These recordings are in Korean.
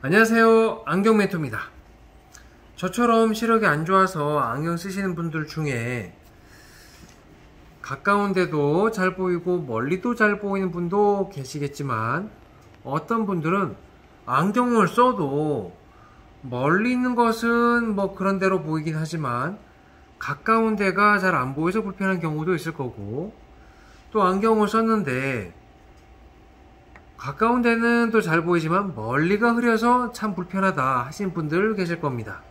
안녕하세요, 안경멘토입니다. 저처럼 시력이 안 좋아서 안경 쓰시는 분들 중에 가까운데도 잘 보이고 멀리도 잘 보이는 분도 계시겠지만, 어떤 분들은 안경을 써도 멀리 있는 것은 뭐 그런 대로 보이긴 하지만 가까운 데가 잘 안 보여서 불편한 경우도 있을 거고, 또 안경을 썼는데 가까운 데는 또 잘 보이지만 멀리가 흐려서 참 불편하다 하시는 분들 계실 겁니다.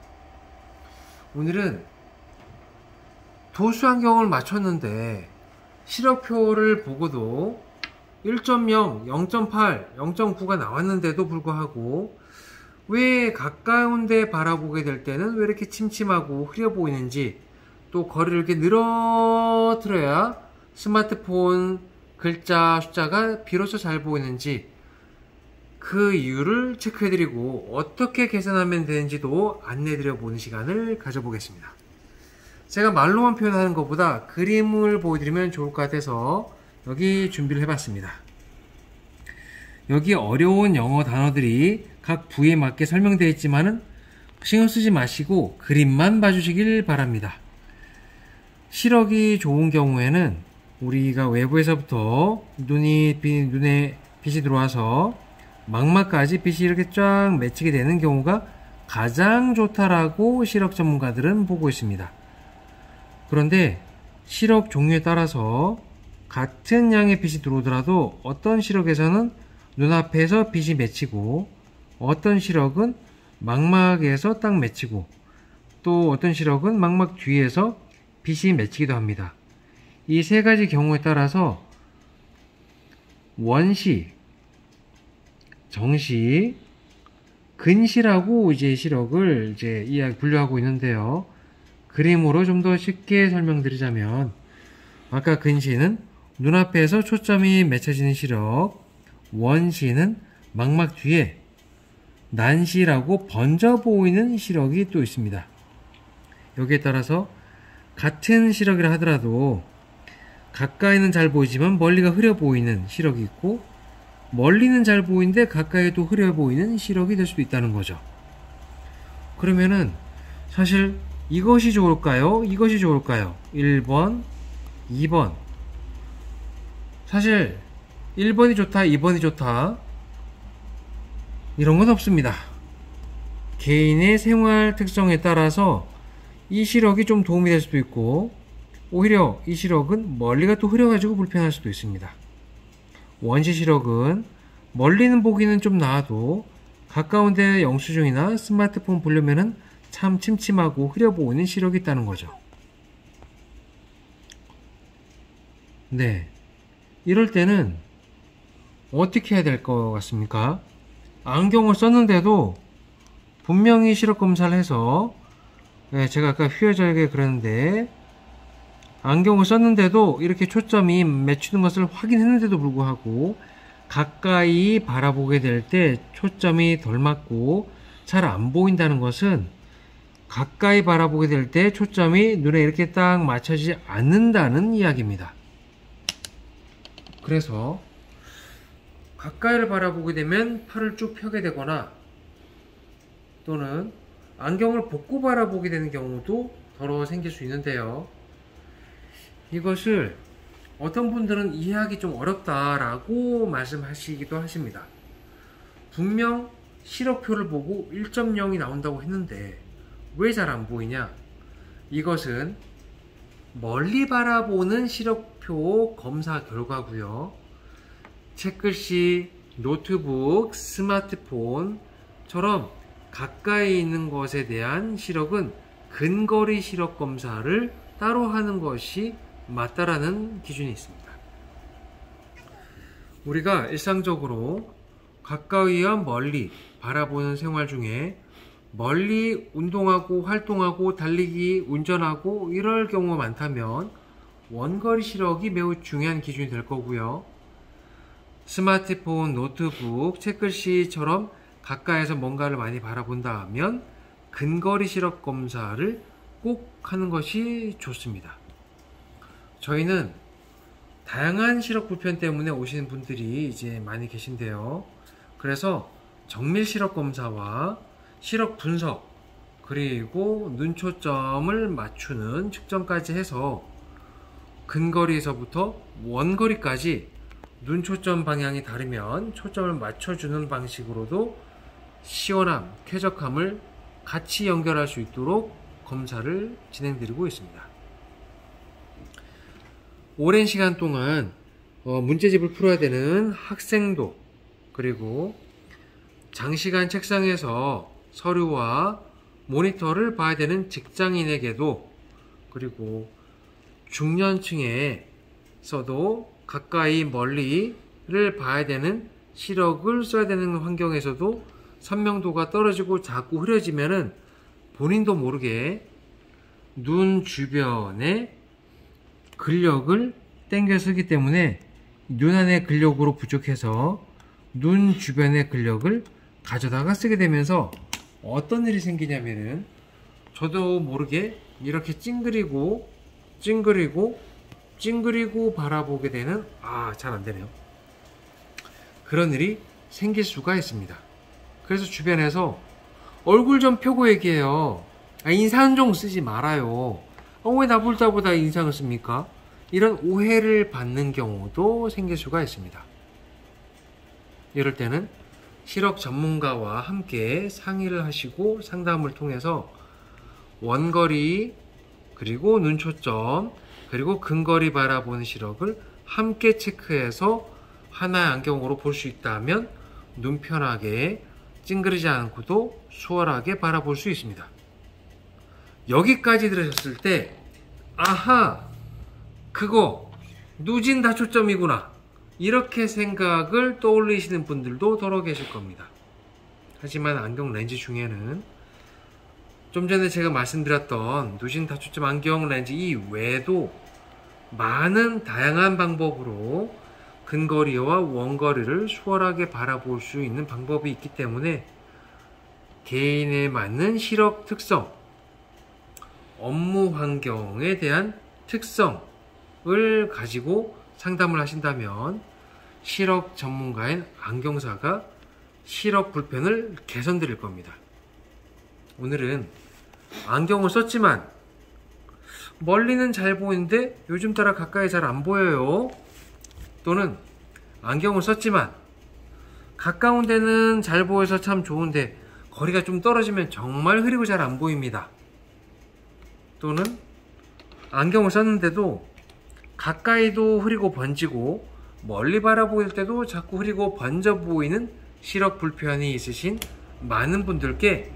오늘은 도수 안경을 맞췄는데 시력표를 보고도 1.0, 0.8, 0.9가 나왔는데도 불구하고 왜 가까운 데 바라보게 될 때는 왜 이렇게 침침하고 흐려 보이는지, 또 거리를 이렇게 늘어뜨려야 스마트폰 글자 숫자가 비로소 잘 보이는지, 그 이유를 체크해드리고 어떻게 개선하면 되는지도 안내드려 보는 시간을 가져보겠습니다. 제가 말로만 표현하는 것보다 그림을 보여드리면 좋을 것 같아서 여기 준비를 해봤습니다. 여기 어려운 영어 단어들이 각 부위에 맞게 설명되어 있지만은 신경 쓰지 마시고 그림만 봐주시길 바랍니다. 시력이 좋은 경우에는 우리가 외부에서부터 눈에 빛이 들어와서 망막까지 빛이 이렇게 쫙 맺히게 되는 경우가 가장 좋다라고 시력 전문가들은 보고 있습니다. 그런데 시력 종류에 따라서 같은 양의 빛이 들어오더라도 어떤 시력에서는 눈앞에서 빛이 맺히고, 어떤 시력은 망막에서 딱 맺히고, 또 어떤 시력은 망막 뒤에서 빛이 맺히기도 합니다. 이 세 가지 경우에 따라서 원시, 정시, 근시라고 이제 시력을 분류하고 있는데요. 그림으로 좀 더 쉽게 설명드리자면, 아까 근시는 눈앞에서 초점이 맺혀지는 시력, 원시는 망막 뒤에 난시라고 번져 보이는 시력이 또 있습니다. 여기에 따라서 같은 시력이라 하더라도 가까이는 잘 보이지만 멀리가 흐려 보이는 시력이 있고, 멀리는 잘 보이는데 가까이도 흐려 보이는 시력이 될 수도 있다는 거죠. 그러면은 사실 이것이 좋을까요? 이것이 좋을까요? 1번, 2번. 사실 1번이 좋다, 2번이 좋다 이런 건 없습니다. 개인의 생활 특성에 따라서 이 시력이 좀 도움이 될 수도 있고, 오히려 이 시력은 멀리가 또 흐려가지고 불편할 수도 있습니다. 원시 시력은 멀리는 보기는 좀 나아도 가까운 데 영수증이나 스마트폰 보려면은 참 침침하고 흐려 보이는 시력이 있다는 거죠. 네, 이럴 때는 어떻게 해야 될 것 같습니까? 안경을 썼는데도 분명히 시력 검사를 해서, 제가 아까 휘어져게 그랬는데, 안경을 썼는데도 이렇게 초점이 맺히는 것을 확인했는데도 불구하고 가까이 바라보게 될 때 초점이 덜 맞고 잘 안 보인다는 것은, 가까이 바라보게 될 때 초점이 눈에 이렇게 딱 맞춰지지 않는다는 이야기입니다. 그래서 가까이를 바라보게 되면 팔을 쭉 펴게 되거나, 또는 안경을 벗고 바라보게 되는 경우도 더러 생길 수 있는데요. 이것을 어떤 분들은 이해하기 좀 어렵다라고 말씀하시기도 하십니다. 분명 시력표를 보고 1.0이 나온다고 했는데 왜 잘 안 보이냐? 이것은 멀리 바라보는 시력표 검사 결과고요. 책글씨, 노트북, 스마트폰처럼 가까이 있는 것에 대한 시력은 근거리 시력 검사를 따로 하는 것이 맞다라는 기준이 있습니다. 우리가 일상적으로 가까이와 멀리 바라보는 생활 중에 멀리 운동하고 활동하고 달리기, 운전하고 이럴 경우가 많다면 원거리 시력이 매우 중요한 기준이 될 거고요. 스마트폰, 노트북, 책글씨처럼 가까이에서 뭔가를 많이 바라본다 하면 근거리 시력 검사를 꼭 하는 것이 좋습니다. 저희는 다양한 시력 불편 때문에 오시는 분들이 이제 많이 계신데요. 그래서 정밀 시력 검사와 시력 분석, 그리고 눈초점을 맞추는 측정까지 해서 근거리에서부터 원거리까지 눈초점 방향이 다르면 초점을 맞춰주는 방식으로도 시원함, 쾌적함을 같이 연결할 수 있도록 검사를 진행드리고 있습니다. 오랜 시간 동안 문제집을 풀어야 되는 학생도, 그리고 장시간 책상에서 서류와 모니터를 봐야 되는 직장인에게도, 그리고 중년층에서도 가까이 멀리를 봐야 되는 시력을 써야 되는 환경에서도 선명도가 떨어지고 자꾸 흐려지면은 본인도 모르게 눈 주변에 근력을 당겨 쓰기 때문에 눈 안의 근력으로 부족해서 눈 주변의 근력을 가져다가 쓰게 되면서 어떤 일이 생기냐면은 저도 모르게 이렇게 찡그리고 바라보게 되는, 잘 안되네요. 그런 일이 생길 수가 있습니다. 그래서 주변에서 얼굴 좀 펴고 얘기해요. 인상종 쓰지 말아요. 왜 나보다 인상을 씁니까? 이런 오해를 받는 경우도 생길 수가 있습니다. 이럴 때는 시력 전문가와 함께 상의를 하시고 상담을 통해서 원거리, 그리고 눈초점, 그리고 근거리 바라보는 시력을 함께 체크해서 하나의 안경으로 볼 수 있다면 눈 편하게 찡그리지 않고도 수월하게 바라볼 수 있습니다. 여기까지 들으셨을 때 아하, 그거 누진 다초점이구나, 이렇게 생각을 떠올리시는 분들도 더러 계실 겁니다. 하지만 안경 렌즈 중에는 좀 전에 제가 말씀드렸던 누진 다초점 안경 렌즈 이외에도 많은 다양한 방법으로 근거리와 원거리를 수월하게 바라볼 수 있는 방법이 있기 때문에 개인에 맞는 시력 특성, 업무 환경에 대한 특성을 가지고 상담을 하신다면 시력 전문가인 안경사가 시력 불편을 개선드릴 겁니다. 오늘은 안경을 썼지만 멀리는 잘 보이는데 요즘 따라 가까이 잘 안 보여요, 또는 안경을 썼지만 가까운 데는 잘 보여서 참 좋은데 거리가 좀 떨어지면 정말 흐리고 잘 안 보입니다, 또는 안경을 썼는데도 가까이도 흐리고 번지고 멀리 바라보일 때도 자꾸 흐리고 번져 보이는 시력 불편이 있으신 많은 분들께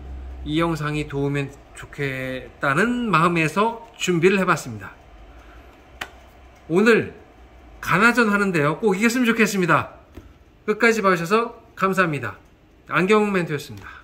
이 영상이 도우면 좋겠다는 마음에서 준비를 해봤습니다. 오늘 가나전 하는데요, 꼭 이겼으면 좋겠습니다. 끝까지 봐주셔서 감사합니다. 안경 멘토였습니다.